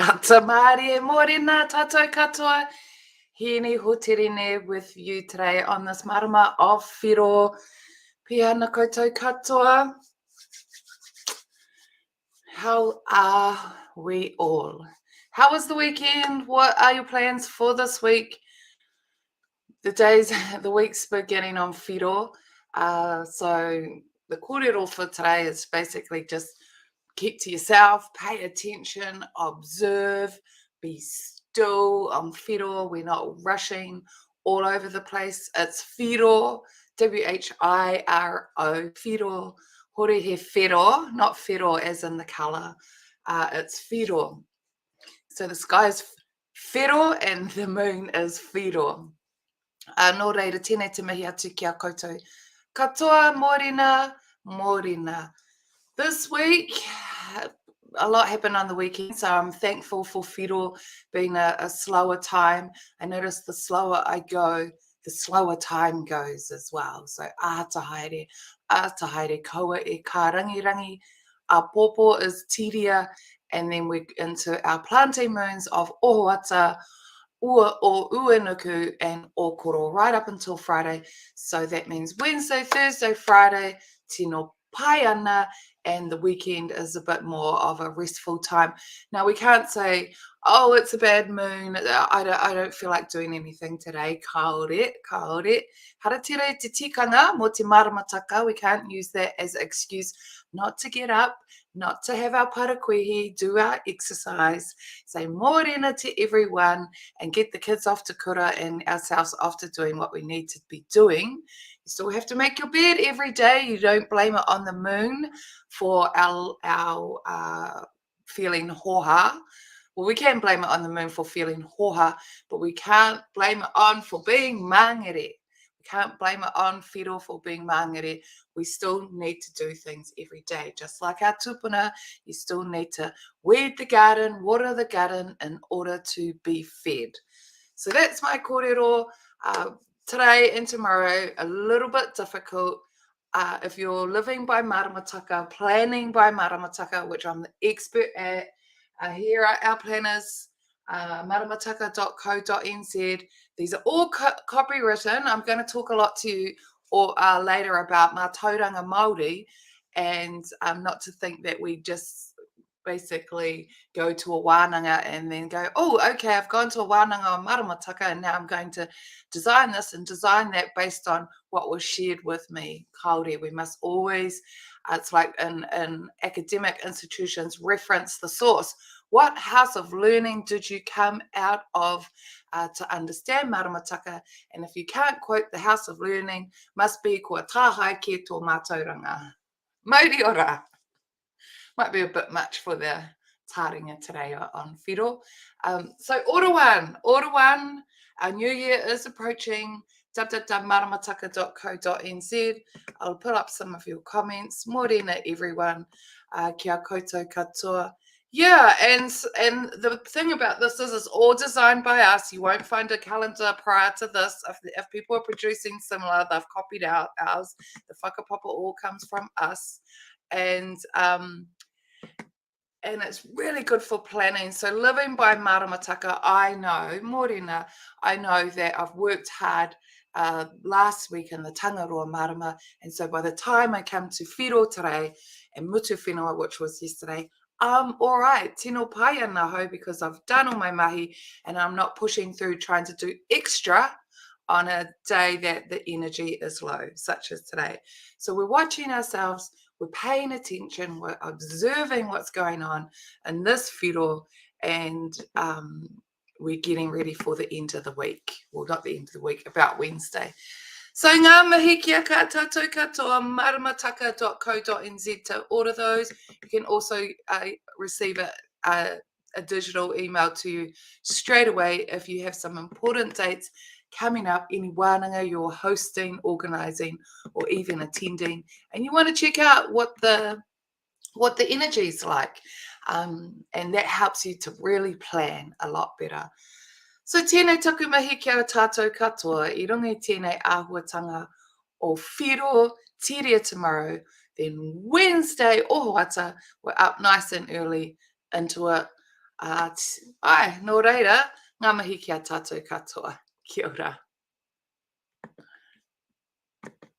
Tamari e morena tatou katoa. Heeni hoterine with you today on this marama of whiro. Pia na koutou katoa. How are we all? How was the weekend? What are your plans for this week? The days, the week's beginning on whiro. So the kōrero for today is basically just keep to yourself, pay attention, observe, be still on whiro. We're not rushing all over the place. It's whiro, W-H-I-R-O, whiro. Hore he whiro, not whiro as in the colour. It's whiro. So the sky is whiro and the moon is whiro. Nō reira, tēnei te mihi atu ki a koutou. Katoa, morena, morena. This week, a lot happened on the weekend, so I'm thankful for whiro being a slower time. I notice the slower I go, the slower time goes as well. So ātahaere, kaua e ka rangi. Our pōpō is tiria, and then we're into our planting moons of ohoata, ua o uenuku, and okoro right up until Friday. So that means Wednesday, Thursday, Friday, tino pai ana, and the weekend is a bit more of a restful time. Now we can't say, oh, it's a bad moon, I don't feel like doing anything today. Kaore. Haratere te tikanga mo te maramataka. We can't use that as an excuse not to get up, not to have our parakuihi, do our exercise, say morena to everyone, and get the kids off to kura and ourselves off to doing what we need to be doing. You still have to make your bed every day. You don't blame it on the moon for our feeling hoha. Well, we can blame it on the moon for feeling hoha, but we can't blame it on for being mangere. We can't blame it on whiro for being mangere. We still need to do things every day. Just like our tupuna, you still need to weed the garden, water the garden in order to be fed. So that's my kōrero. Today and tomorrow, a little bit difficult. If you're living by maramataka, planning by maramataka, which I'm the expert at, here are our planners, maramataka.co.nz. These are all copywritten. I'm going to talk a lot to you later about ngā tauranga Māori, and not to think that we just basically go to a wānanga and then go, oh, okay, I've gone to a wānanga on maramataka and now I'm going to design this and design that based on what was shared with me. Kaore, we must always, it's like in academic institutions, reference the source. What house of learning did you come out of to understand maramataka? And if you can't quote the house of learning, must be kua tāhai ke tō mātauranga. Mauri ora. Might be a bit much for the taringa today on whiro. So order one, our new year is approaching. www.maramataka.co.nz. I'll put up some of your comments. Morena everyone, kia koutou katoa. Yeah, and the thing about this is it's all designed by us. You won't find a calendar prior to this. If people are producing similar, they've copied out ours. The whakapapa all comes from us. And it's really good for planning. So living by maramataka, I know, morena, I know that I've worked hard last week in the Tangaroa marama, and so by the time I come to whiro today and mutu whenua, which was yesterday, all right, tino pai ana ho, because I've done all my mahi and I'm not pushing through trying to do extra on a day that the energy is low, such as today. So we're watching ourselves, we're paying attention, we're observing what's going on in this whiro, and we're getting ready for the end of the week. Well, not the end of the week, about Wednesday. So ngā mihi kia ka tātou katoa, maramataka.co.nz to order those. You can also receive a digital email to you straight away if you have some important dates coming up, any wānanga you're hosting, organising, or even attending, and you want to check out what the energy is like, and that helps you to really plan a lot better. So tēnei taku mahi kia o tātou katoa, I rungi tēnei āhuatanga o whiro, tiria tomorrow, then Wednesday, ohoata, we're up nice and early into it. Ai, nō reira, ngā mihi ki a tātou katoa. Kia ora.